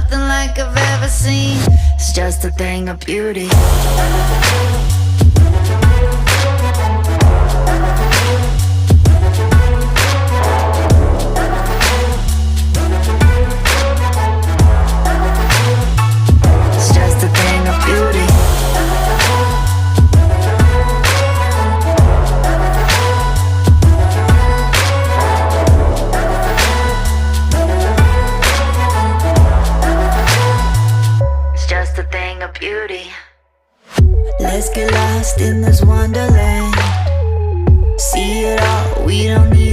nothing like I've ever seen. It's just a thing of beauty. It's just a thing of beauty. Just a thing of beauty. Let's get lost in this wonderland. See it all, we don't need